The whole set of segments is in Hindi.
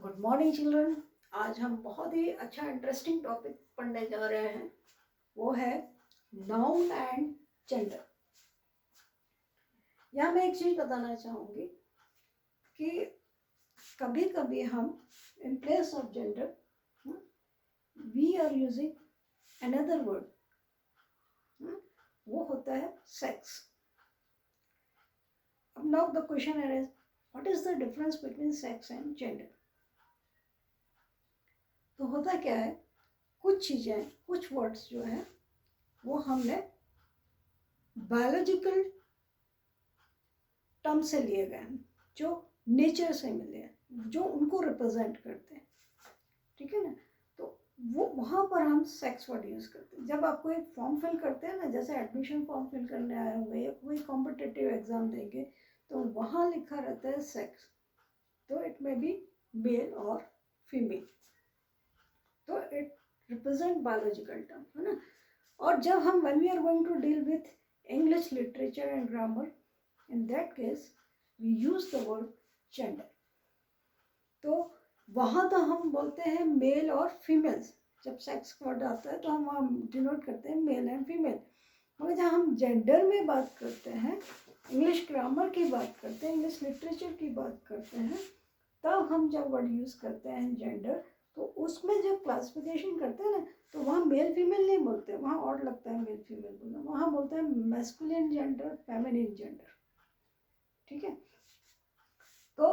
Good morning children. आज हम बहुत ही अच्छा इंटरेस्टिंग टॉपिक पढ़ने जा रहे हैं, वो है नाउन एंड जेंडर। यहाँ मैं एक चीज़ बताना चाहूँगी कि कभी कभी हम in place of gender we are using another word, वो होता है सेक्स। अब नाउ द क्वेश्चन है what is the difference between sex and gender. तो होता क्या है, कुछ चीज़ें, कुछ वर्ड्स जो हैं वो हमने बायोलॉजिकल टर्म से लिए गए हैं, जो नेचर से मिले हैं, जो उनको रिप्रेजेंट करते हैं, ठीक है ना। तो वो वहाँ पर हम सेक्स वर्ड यूज़ करते हैं। जब आप कोई फॉर्म फिल करते हैं ना, जैसे एडमिशन फॉर्म फिल करने आए होंगे या कोई कॉम्पिटिटिव एग्जाम देंगे, तो वहाँ लिखा रहता है सेक्स, तो इट मे बी मेल और फीमेल, तो इट रिप्रेजेंट बायोलॉजिकल टर्म, है ना। और जब हम when we are going to deal with English literature and grammar, in that case we use the word gender. तो वहाँ तो हम बोलते हैं मेल और फीमेल्स, जब सेक्स वर्ड आता है तो हम वहाँ डिनोट करते हैं मेल एंड फीमेल। मगर जब हम जेंडर में बात करते हैं, इंग्लिश ग्रामर की बात करते हैं, इंग्लिश लिटरेचर की बात करते हैं, तब हम जब वर्ड यूज़ करते हैं जेंडर, तो उसमें जब क्लासिफिकेशन करते हैं ना, तो वहाँ मेल फीमेल नहीं बोलते, वहाँ और लगता है मेल फीमेल बोलना, वहाँ बोलते हैं मैस्कुलिन जेंडर, फेमिनिन जेंडर, ठीक है। तो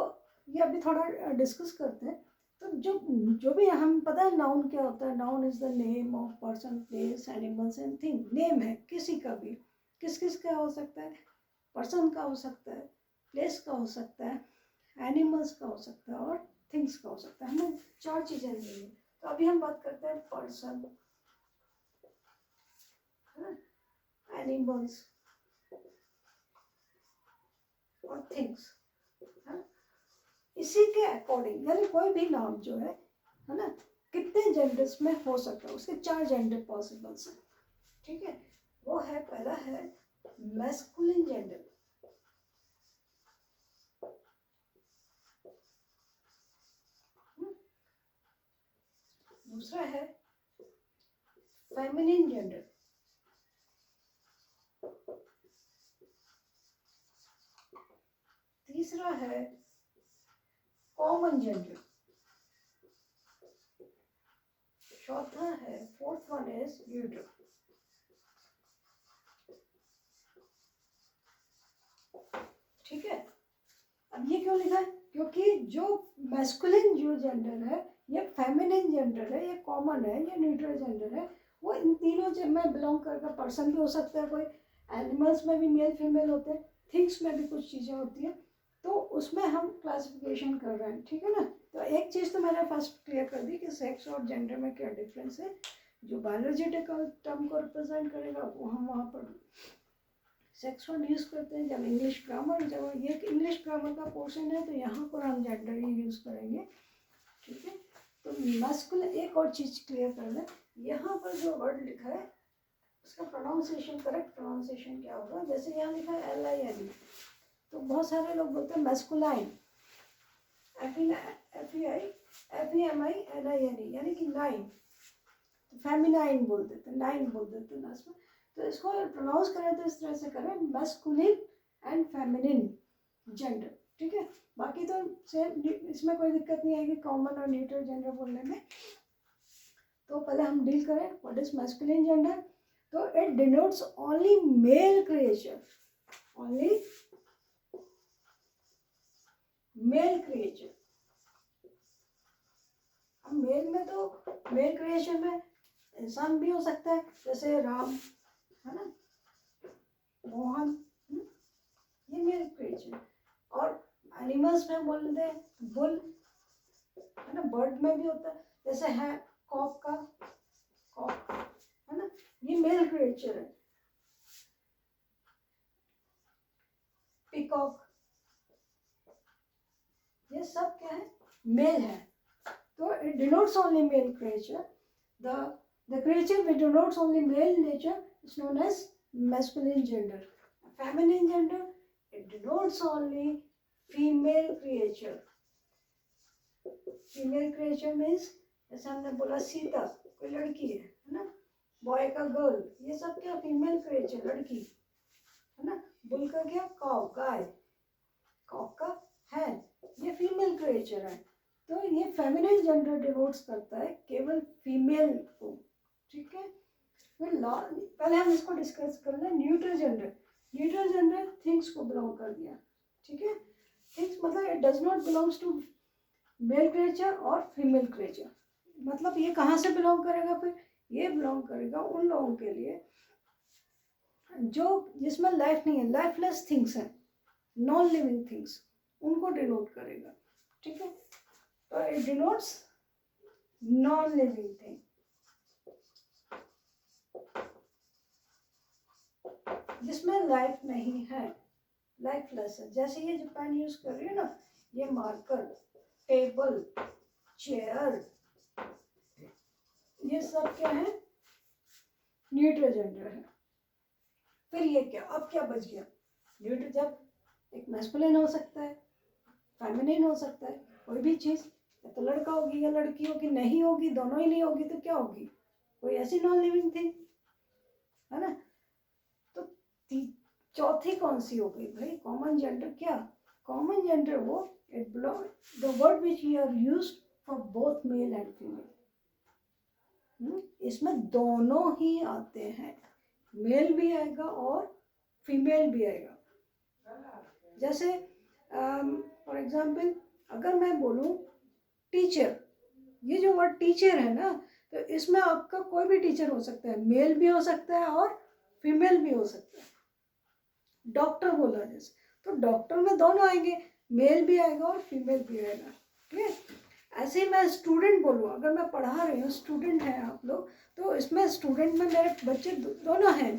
ये अभी थोड़ा डिस्कस करते हैं। तो जो भी हम पता है नाउन क्या होता है। Noun is the name of person, place, animals and thing. Name है किसी का भी, किस का हो सकता है, पर्सन का हो सकता है, प्लेस का हो सकता है, एनिमल्स का हो सकता है और थिंग्स का हो सकता है। हमें चार चीजें दी हैं। तो अभी हम बात करते हैं पर्सन, एनिमल्स और थिंग्स, इसी के अकॉर्डिंग, यानी कोई भी नाम जो है ना, कितने जेंडर्स में हो सकता है, उसके चार जेंडर पॉसिबल्स हैं, ठीक है। वो है, पहला है मैस्कुलिन जेंडर, दूसरा है फेमिनिन जेंडर, तीसरा है कॉमन जेंडर, चौथा है, फोर्थ वन इज न्यूट्रल। ठीक है। अब ये क्यों लिखा है, क्योंकि जो मैस्कुलिन जो जेंडर है, ये फेमिनिन जेंडर है, ये कॉमन है, ये न्यूट्रल जेंडर है, वो इन तीनों में बिलोंग करके पर्सन भी हो सकता है, कोई एनिमल्स में भी मेल फीमेल होते हैं, थिंग्स में भी कुछ चीज़ें होती हैं, तो उसमें हम क्लासिफिकेशन कर रहे हैं, ठीक है ना। तो एक चीज़ तो मैंने फर्स्ट क्लियर कर दी कि सेक्स और जेंडर में क्या डिफरेंस है। जो बायोलॉजिकल टर्म को रिप्रेजेंट करेगा वो हम वहाँ पर सेक्स वर्ड यूज़ करते हैं। जब इंग्लिश ग्रामर, जब ये इंग्लिश ग्रामर का पोर्शन है, तो यहाँ पर हम जेंडर ही यूज़ करेंगे, ठीक है। तो मैस्कुलिन, एक और चीज़ क्लियर कर लें, यहाँ पर जो वर्ड लिखा है उसका प्रोनाउंसिएशन, करेक्ट प्रोनाउंसिएशन क्या होगा। जैसे यहाँ लिखा है LINE, तो बहुत सारे लोग बोलते हैं मैस्कुलाइन, FEMININE, यानी कि नाइन, फेमिनाइन बोल देते हैं, नाइन बोल देते हैं लास्ट में। तो इसको प्रोनाउंस करें तो इस तरह से करें, मैस्कुलिन एंड फेमिनिन जेंडर, ठीक है। बाकी तो सेम, इसमें कोई दिक्कत नहीं आएगी कॉमन और न्यूट्रल जेंडर बोलने में। तो पहले हम डील करें व्हाट इज मैस्कुलिन जेंडर। तो it denotes only mail creature, only mail creature. अब मेल में तो, मेल क्रिएशन में इंसान भी हो सकता है, जैसे राम, है ना, मोहन, ये मेल क्रिएचर। और एनिमल्स में बोलते हैं बुल, है ना, बर्ड में भी होता है, जैसे है कॉक का कॉक, है ना, ये मेल क्रिएचर है। पीकॉक, ये सब क्या है, मेल है। तो it denotes only mail creature. The creature which denotes only male nature is known as masculine gender. Feminine gender, it denotes only female creature. Female creature means जैसे हमने बोला सीता कोई लड़की है ना, बॉय का गर्ल, ये सब क्या फीमेल क्रिएचर लड़की है ना। बुल का क्या काउ गाय, कॉक का है, ये फीमेल क्रिएचर है। तो ये फेमिनिन जेंडर डिनोट्स करता है केवल फीमेल को, ठीक है। फिर पहले हम इसको डिस्कस कर लें neutral gender. Neutral gender things को बिलोंग कर दिया, ठीक है। थिंग्स मतलब it does not belongs to male creature और फीमेल क्रिएचर। मतलब ये कहाँ से बिलोंग करेगा, फिर ये बिलोंग करेगा उन लोगों के लिए जो जिसमें लाइफ नहीं है, लाइफलेस थिंग्स हैं, नॉन लिविंग थिंग्स, उनको डिनोट करेगा, ठीक है। तो it denotes non living thing, जिसमें लाइफ नहीं है, लाइफलेस है। जैसे ये जो पेन यूज कर रही है ना, ये मार्कर, टेबल, चेयर, ये सब क्या है, न्यूट्रल जेंडर है। फिर ये क्या, अब क्या बच गया, न्यूट्रल जब एक मैस्कुलिन हो सकता है, फेमिनिन हो सकता है, कोई भी चीज़, या तो लड़का होगी या लड़की होगी, नहीं होगी, दोनों ही नहीं होगी, तो क्या होगी, कोई ऐसी नॉन लिविंग थिंग, है ना। तो चौथी कौन सी हो गई भाई, कॉमन जेंडर। क्या कॉमन जेंडर, वो it belong the word which you are used for both male and female. इसमें दोनों ही आते हैं, मेल भी आएगा और फीमेल भी आएगा। जैसे फॉर एग्जाम्पल अगर मैं बोलूँ टीचर, ये जो वर्ड टीचर है ना, तो इसमें आपका कोई भी टीचर हो सकता है, मेल भी हो सकता है और फीमेल भी हो सकता है। डॉक्टर बोला जैसे, तो डॉक्टर में दोनों आएंगे, मेल भी आएगा और फीमेल भी आएगा, ठीक है। ऐसे ही मैं स्टूडेंट बोलूँ, अगर मैं पढ़ा रही हूँ, स्टूडेंट हैं आप लोग, तो इसमें स्टूडेंट में मेरे बच्चे दोनों हैं,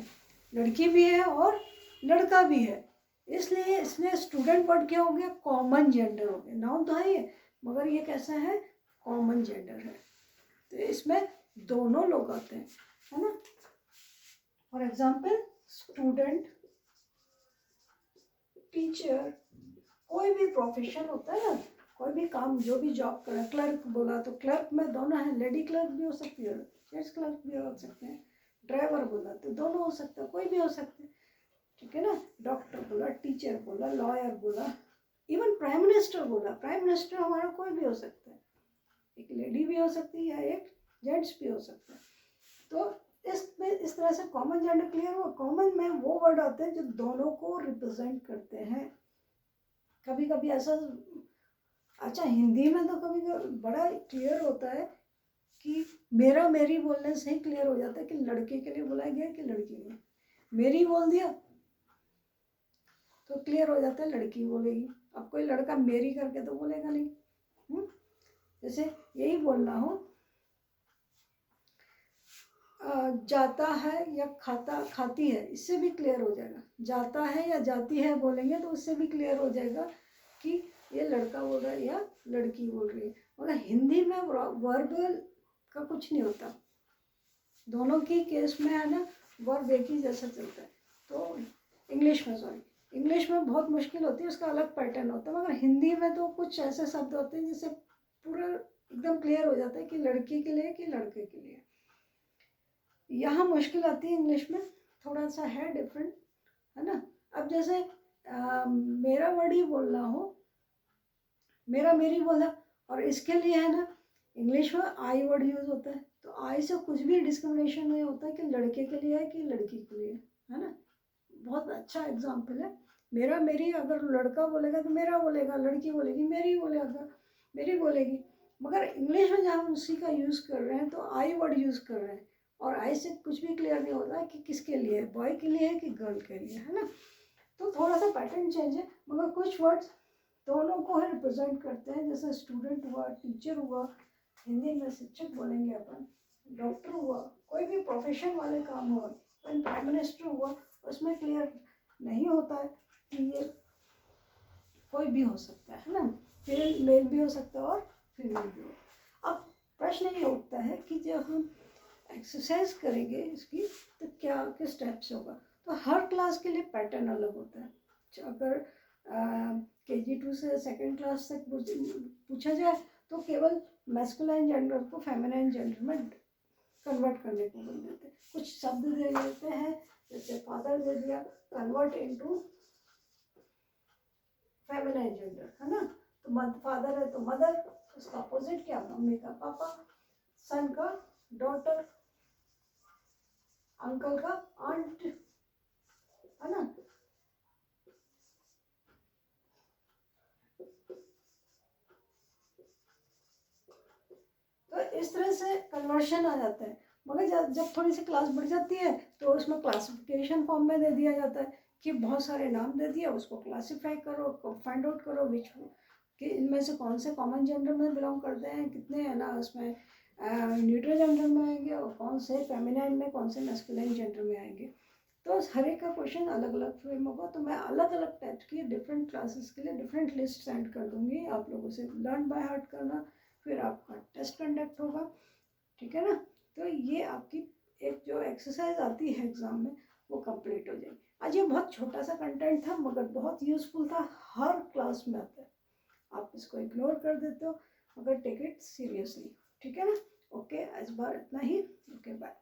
लड़की भी है और लड़का भी है, इसलिए इसमें स्टूडेंट वर्ड क्या हो गया, कॉमन जेंडर हो गया। नाउन तो है ये, मगर ये कैसा है, कॉमन जेंडर है। तो इसमें दोनों लोग आते हैं, है ना। फॉर एग्जाम्पल स्टूडेंट, टीचर, कोई भी प्रोफेशन होता है ना, कोई भी काम, जो भी जॉब कर रहा है, क्लर्क बोला तो क्लर्क में दोनों है, लेडी क्लर्क भी हो सकती है, जेंट्स क्लर्क भी हो सकते हैं, ड्राइवर बोला तो दोनों हो सकता है, कोई भी हो सकते हैं, ठीक है ना। डॉक्टर बोला, टीचर बोला, लॉयर बोला, इवन प्राइम मिनिस्टर बोला, प्राइम मिनिस्टर हमारा कोई भी हो सकता है, एक लेडी भी हो सकती है या एक जेंट्स भी हो सकता है। तो इस तरह से कॉमन जेंडर क्लियर हुआ। कॉमन में वो वर्ड आते हैं जो दोनों को रिप्रेजेंट करते हैं। कभी कभी ऐसा, अच्छा हिंदी में तो कभी कभी बड़ा क्लियर होता है कि मेरा मेरी बोलने से ही क्लियर हो जाता है कि लड़के के लिए बोला गया कि लड़की के लिए। मेरी बोल दिया तो क्लियर हो जाता है लड़की बोलेगी। अब कोई लड़का मेरी करके तो बोलेगा नहीं। जैसे यही बोलना हो, जाता है या खाता खाती है, इससे भी क्लियर हो जाएगा। जाता है या जाती है बोलेंगे तो उससे भी क्लियर हो जाएगा कि ये लड़का बोल रहा है या लड़की बोल रही है। मगर हिंदी में वर्ब का कुछ नहीं होता, दोनों की केस में है ना, वर्ब एक ही जैसा चलता है। तो इंग्लिश में बहुत मुश्किल होती है, उसका अलग पैटर्न होता है। मगर हिंदी में तो कुछ ऐसे शब्द होते हैं जिससे पूरा एकदम क्लियर हो जाता है कि लड़की के लिए कि लड़के के लिए। यहाँ मुश्किल आती है इंग्लिश में, थोड़ा सा है डिफरेंट, है ना। अब जैसे मेरा वर्ड ही बोलना हो, मेरा मेरी बोला, और इसके लिए है ना इंग्लिश में आई वर्ड यूज होता है, तो आई से कुछ भी डिस्क्रिमिनेशन नहीं होता कि लड़के के लिए है कि लड़की के लिए, है ना। बहुत अच्छा एग्जाम्पल है। मेरा मेरी, अगर लड़का बोलेगा तो मेरा बोलेगा, लड़की बोलेगी मेरी बोलेगा, मेरी बोलेगी। मगर इंग्लिश में जहाँ हम उसी का यूज़ कर रहे हैं तो आई वर्ड यूज़ कर रहे हैं, और आई से कुछ भी क्लियर नहीं होता कि किसके लिए है, बॉय के लिए है कि गर्ल के लिए, है ना। तो थोड़ा सा पैटर्न चेंज है, मगर कुछ वर्ड्स दोनों को ही रिप्रेजेंट करते हैं। जैसे स्टूडेंट हुआ, टीचर हुआ, हिंदी में शिक्षक बोलेंगे अपन, डॉक्टर हुआ, कोई भी प्रोफेशन वाले काम हुआ, प्राइम मिनिस्टर हुआ, उसमें क्लियर नहीं होता है कि ये कोई भी हो सकता है ना, मेल भी हो सकता है और फीमेल भी हो। अब प्रश्न ये उठता है कि जब हम एक्सरसाइज करेंगे इसकी तो क्या किस स्टेप्स होगा। तो हर क्लास के लिए पैटर्न अलग होता है। अगर KG 2 से 2nd क्लास तक पूछा जाए तो केवल मैस्कुलाइन जेंडर को फेमिनाइन जेंडर में कन्वर्ट करने को बोल देते हैं। कुछ शब्द दे देते हैं, जैसे फादर दे दिया, कन्वर्ट इनटू फेमिनाइन जेंडर, है ना। तो फादर है तो मदर, उसका अपोजिट क्या, मम्मी का पापा, सन का डॉटर, अंकल का आंट, है ना। तो इस तरह से कन्वर्शन आ जाता है। मगर जब थोड़ी सी क्लास बढ़ जाती है तो उसमें क्लासिफिकेशन फॉर्म में दे दिया जाता है कि बहुत सारे नाम दे दिया, उसको क्लासीफाई करो, फाइंड आउट करो विच कि इनमें से कौन से कॉमन जेंडर में बिलोंग करते हैं, कितने है ना उसमें न्यूट्रल जेंडर में आएंगे, और कौन से फेमिनाइन में, कौन से मैस्कुलाइन जेंडर में आएंगे। तो हर एक का क्वेश्चन अलग अलग फ्रेम होगा। तो मैं अलग अलग टाइप की डिफरेंट क्लासेस के लिए डिफरेंट लिस्ट सेंड कर दूंगी, आप लोगों से लर्न बाय हार्ट करना, फिर आपका टेस्ट कंडक्ट होगा, ठीक है ना। तो ये आपकी एक जो एक्सरसाइज आती है एग्जाम में वो कंप्लीट हो जाएगी। आज ये बहुत छोटा सा कंटेंट था मगर बहुत यूजफुल था, हर क्लास में आता है, आप इसको इग्नोर कर देते हो मगर टेक इट सीरियसली, ठीक है ना। ओके, आज बार इतना ही, ओके बाय।